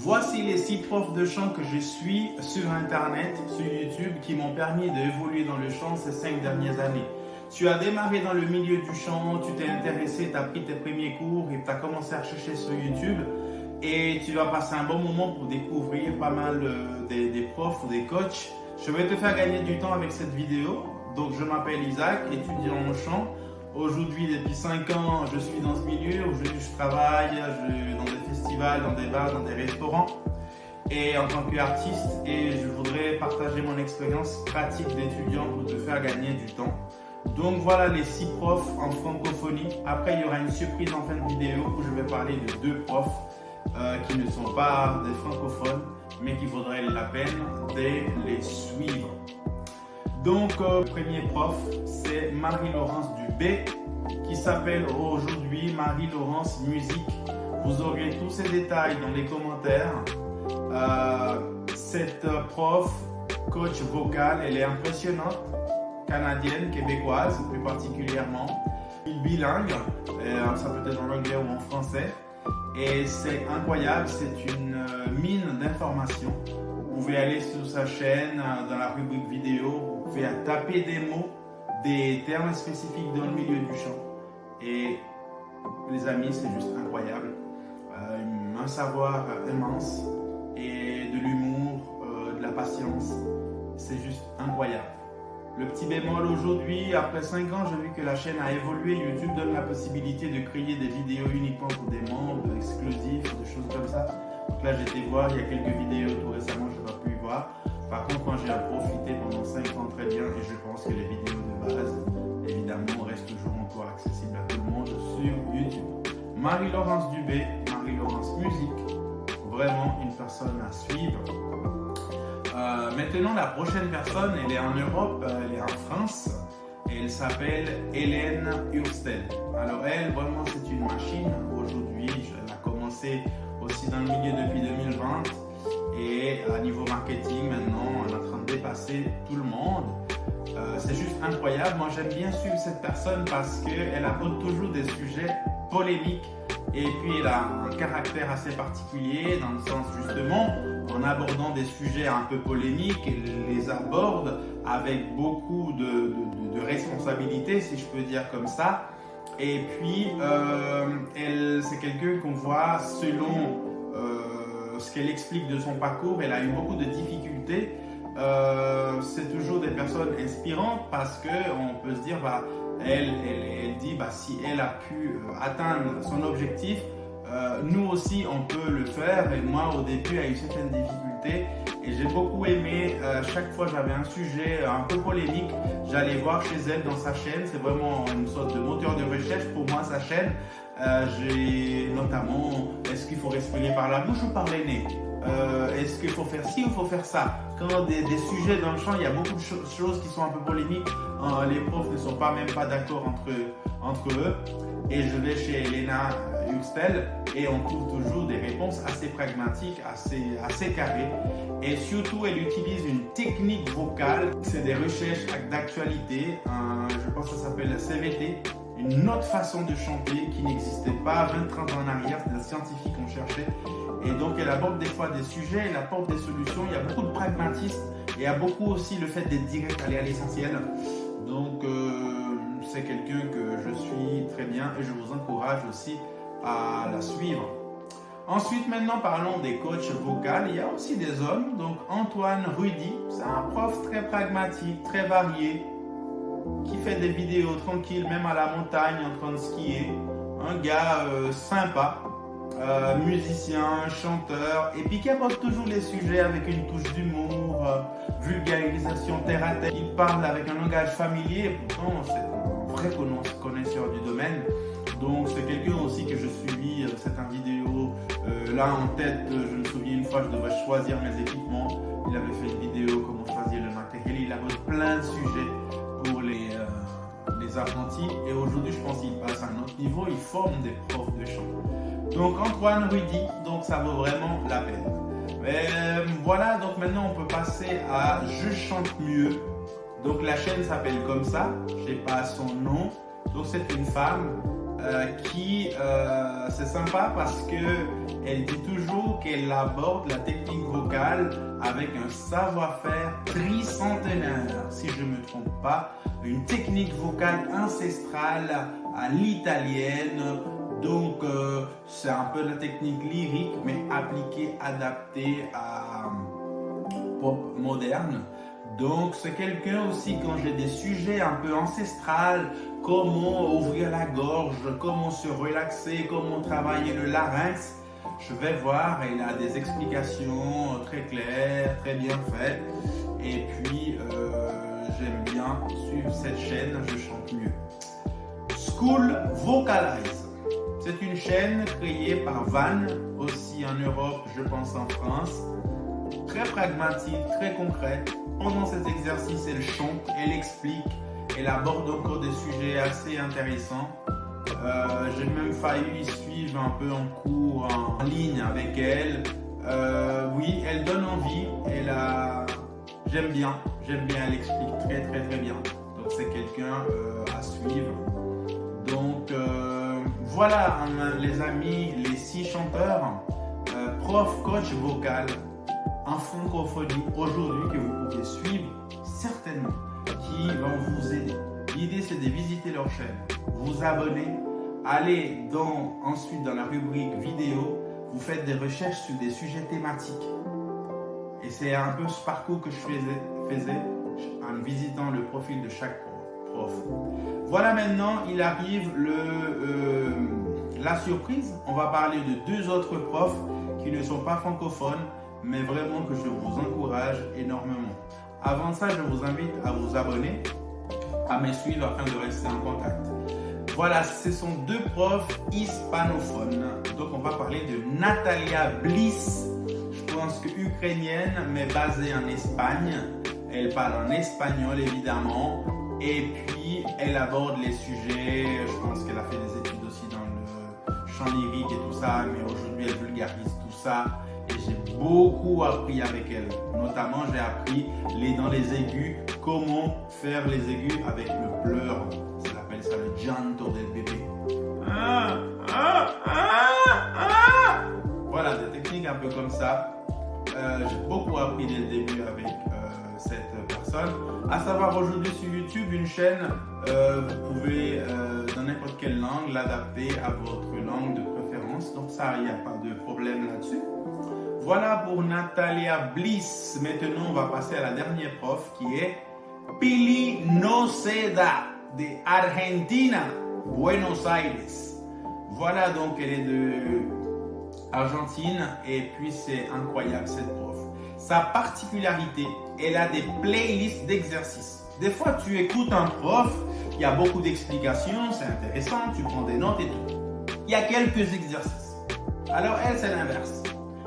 Voici les 6 profs de chant que je suis sur Internet, sur YouTube, qui m'ont permis d'évoluer dans le chant ces 5 dernières années. Tu as démarré dans le milieu du chant, tu t'es intéressé, tu as pris tes premiers cours et tu as commencé à chercher sur YouTube. Et tu vas passer un bon moment pour découvrir pas mal des profs ou des coachs. Je vais te faire gagner du temps avec cette vidéo. Donc je m'appelle Isaac, étudiant en chant. Aujourd'hui, depuis 5 ans, je suis dans ce milieu. Aujourd'hui, je travaille dans des festivals, dans des bars, dans des restaurants. Et en tant qu'artiste, et je voudrais partager mon expérience pratique d'étudiant pour te faire gagner du temps. Donc voilà les 6 profs en francophonie. Après, il y aura une surprise en fin de vidéo où je vais parler de 2 profs qui ne sont pas des francophones, mais qui vaudraient la peine de les suivre. Donc, le premier prof, c'est Marie-Laurence Dubé, qui s'appelle aujourd'hui Marie-Laurence Musique. Vous aurez tous ces détails dans les commentaires. Cette prof, coach vocal, elle est impressionnante, canadienne, québécoise plus particulièrement, bilingue, ça peut être en anglais ou en français. Et c'est incroyable, c'est une mine d'informations. Vous pouvez aller sur sa chaîne, dans la rubrique vidéo, vous pouvez taper des mots, des termes spécifiques dans le milieu du chant. Et les amis, c'est juste incroyable. Un savoir immense et de l'humour, de la patience. C'est juste incroyable. Le petit bémol aujourd'hui, après 5 ans, j'ai vu que la chaîne a évolué. YouTube donne la possibilité de créer des vidéos uniquement pour des membres, exclusifs, des choses comme ça. Donc là, j'ai été voir, il y a quelques vidéos tout récemment, je n'ai pas pu y voir. Par contre, moi, j'ai profité pendant 5 ans très bien et je pense que les vidéos de base, évidemment, restent toujours encore accessibles à tout le monde sur YouTube. Marie-Laurence Dubé, Marie-Laurence Musique, vraiment une personne à suivre. Maintenant, la prochaine personne, elle est en Europe, elle est en France, et elle s'appelle Hélène Hurstel. Alors elle, vraiment, c'est une machine. Aujourd'hui, elle a commencé aussi dans le milieu depuis 2020, et à niveau marketing, maintenant, on est en train de dépasser tout le monde. C'est juste incroyable. Moi, j'aime bien suivre cette personne parce qu'elle aborde toujours des sujets polémiques, et puis elle a un caractère assez particulier dans le sens justement, en abordant des sujets un peu polémiques, elle les aborde avec beaucoup de responsabilité, si je peux dire comme ça. Et puis, c'est quelqu'un qu'on voit selon ce qu'elle explique de son parcours. Elle a eu beaucoup de difficultés. C'est toujours des personnes inspirantes parce qu'on peut se dire, elle dit, si elle a pu atteindre son objectif, nous aussi on peut le faire. Et moi au début j'ai eu certaines difficultés et j'ai beaucoup aimé, chaque fois j'avais un sujet un peu polémique, j'allais voir chez elle dans sa chaîne. C'est vraiment une sorte de moteur de recherche pour moi, sa chaîne. J'ai notamment, est-ce qu'il faut respirer par la bouche ou par les nez, est-ce qu'il faut faire ci ou il faut faire ça. Quand des sujets dans le chant, il y a beaucoup de choses qui sont un peu polémiques, les profs ne sont même pas d'accord entre eux. Et je vais chez Helena Hurstel et on trouve toujours des réponses assez pragmatiques, assez carrées. Et surtout, elle utilise une technique vocale. C'est des recherches d'actualité. Je pense que ça s'appelle la CVT. Une autre façon de chanter qui n'existait pas 20-30 ans en arrière. Des scientifiques ont cherché. Et donc, elle aborde des fois des sujets, elle apporte des solutions. Il y a beaucoup de pragmatisme. Et il y a beaucoup aussi le fait d'être direct, aller à l'essentiel. Donc, c'est quelqu'un que je suis très bien et je vous encourage aussi à la suivre. Ensuite, maintenant, parlons des coachs vocaux. Il y a aussi des hommes. Donc, Antoine Rudy, c'est un prof très pragmatique, très varié, qui fait des vidéos tranquilles, même à la montagne, en train de skier. Un gars sympa, musicien, chanteur, et puis qui aborde toujours les sujets avec une touche d'humour, vulgarisation terre à terre. Il parle avec un langage familier, et pourtant c'est un vrai connaisseur du domaine. Donc c'est quelqu'un aussi que je suivis, cette vidéo là en tête. Je me souviens une fois, je devais choisir mes équipements. Il avait fait une vidéo comment choisir le matériel. Il aborde plein de sujets pour les apprentis, et aujourd'hui je pense qu'il passe à un autre niveau. Il forme des profs de chant. Donc Antoine Rudy, donc ça vaut vraiment la peine. Voilà, donc maintenant on peut passer à Je chante mieux. Donc la chaîne s'appelle comme ça, je sais pas son nom. Donc c'est une femme c'est sympa parce qu'elle dit toujours qu'elle aborde la technique vocale avec un savoir-faire tricentenaire, si je ne me trompe pas, une technique vocale ancestrale à l'italienne. Donc c'est un peu la technique lyrique mais appliquée, adaptée à pop moderne. Donc c'est quelqu'un aussi, quand j'ai des sujets un peu ancestrales, comment ouvrir la gorge, comment se relaxer, comment travailler le larynx, je vais voir, elle a des explications très claires, très bien faites. Et puis j'aime bien suivre cette chaîne, je chante mieux. School Vocalize. C'est une chaîne créée par Van, aussi en Europe, je pense en France. Très pragmatique, très concrète. Pendant cet exercice, elle chante, elle explique, elle aborde encore des sujets assez intéressants. J'ai même failli suivre un peu en cours en ligne avec elle. Oui, elle donne envie. J'aime bien, elle explique très bien. Donc c'est quelqu'un à suivre. Donc voilà les amis, les 6 chanteurs, prof, coach vocal en francophonie aujourd'hui que vous pouvez suivre certainement, qui vont vous aider. L'idée c'est de visiter leur chaîne, vous abonner, aller ensuite dans la rubrique vidéo, vous faites des recherches sur des sujets thématiques. Et c'est un peu ce parcours que je faisais en visitant le profil de chaque prof. Voilà, maintenant il arrive la surprise. On va parler de 2 autres profs qui ne sont pas francophones, mais vraiment que je vous encourage énormément. Avant ça, je vous invite à vous abonner, à me suivre afin de rester en contact. Voilà, ce sont 2 profs hispanophones. Donc on va parler de Natalia Bliss, je pense que ukrainienne, mais basée en Espagne. Elle parle en espagnol évidemment. Et puis elle aborde les sujets, je pense qu'elle a fait des études aussi dans le chant lyrique et tout ça, mais aujourd'hui elle vulgarise tout ça. Et j'ai beaucoup appris avec elle. Notamment, j'ai appris dans les aigus, comment faire les aigus avec le pleur. Ça appelle ça le llanto del bébé. Voilà, des techniques un peu comme ça. J'ai beaucoup appris dès le début avec cette personne. À savoir, aujourd'hui sur YouTube, une chaîne, vous pouvez dans n'importe quelle langue l'adapter à votre langue de préférence. Donc ça, il n'y a pas de problème là-dessus. Voilà pour Natalia Bliss. Maintenant, on va passer à la dernière prof qui est Pili Noceda de Argentina, Buenos Aires. Voilà, donc elle est de Argentine et puis c'est incroyable cette prof. Sa particularité, elle a des playlists d'exercices. Des fois, tu écoutes un prof, il y a beaucoup d'explications, c'est intéressant, tu prends des notes et tout. Il y a quelques exercices. Alors elle, c'est l'inverse.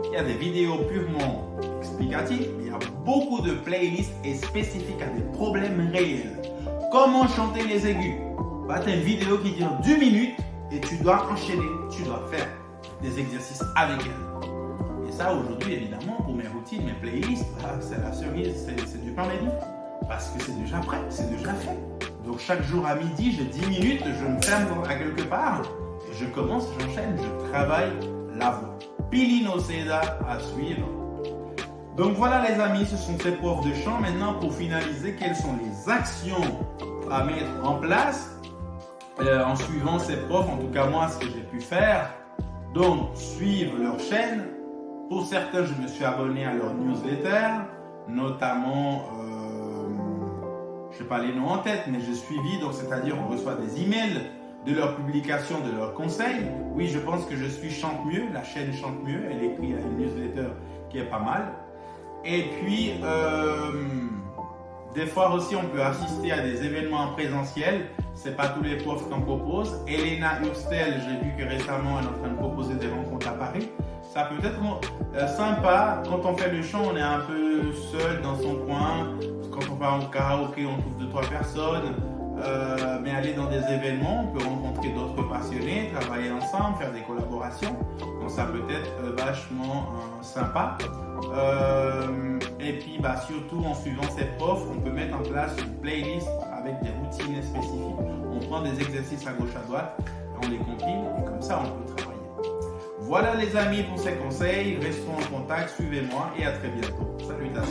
Il y a des vidéos purement explicatives, mais il y a beaucoup de playlists et spécifiques à des problèmes réels. Comment chanter les aigus? Bah, tu as une vidéo qui dure 2 minutes et tu dois enchaîner, tu dois faire des exercices avec elle. Et ça, aujourd'hui, évidemment, pour mes routines, mes playlists, c'est la cerise, c'est du pain béni. Parce que c'est déjà prêt, c'est déjà fait. Donc chaque jour à midi, j'ai 10 minutes, je me ferme à quelque part et je commence, j'enchaîne, je travaille la voix. Pili Noceda à suivre. Donc voilà les amis, ce sont ces profs de chant. Maintenant, pour finaliser, quelles sont les actions à mettre en place en suivant ces profs, en tout cas moi, ce que j'ai pu faire. Donc, suivre leur chaîne. Pour certains, je me suis abonné à leur newsletter, notamment, je n'ai pas les noms en tête, mais j'ai suivi, donc c'est-à-dire on reçoit des emails de leurs publications, de leurs conseils. Oui, je pense que je suis Chante Mieux, la chaîne Chante Mieux, elle écrit une newsletter qui est pas mal. Et puis, des fois aussi, on peut assister à des événements en présentiel. C'est pas tous les profs qu'on propose. Elena Hurstel, j'ai vu que récemment, elle est en train de proposer des rencontres à Paris. Ça peut être sympa. Quand on fait le chant, on est un peu seul dans son coin. Quand on va en karaoké, on trouve 2-3 personnes. Mais aller dans des événements, on peut rencontrer d'autres passionnés, travailler ensemble, faire des collaborations. Donc ça peut être vachement sympa. Et puis surtout en suivant ces profs, on peut mettre en place une playlist avec des routines spécifiques. On prend des exercices à gauche à droite. on les compile et comme ça on peut travailler. Voilà les amis pour ces conseils, restons en contact, suivez-moi et à très bientôt. Salutations.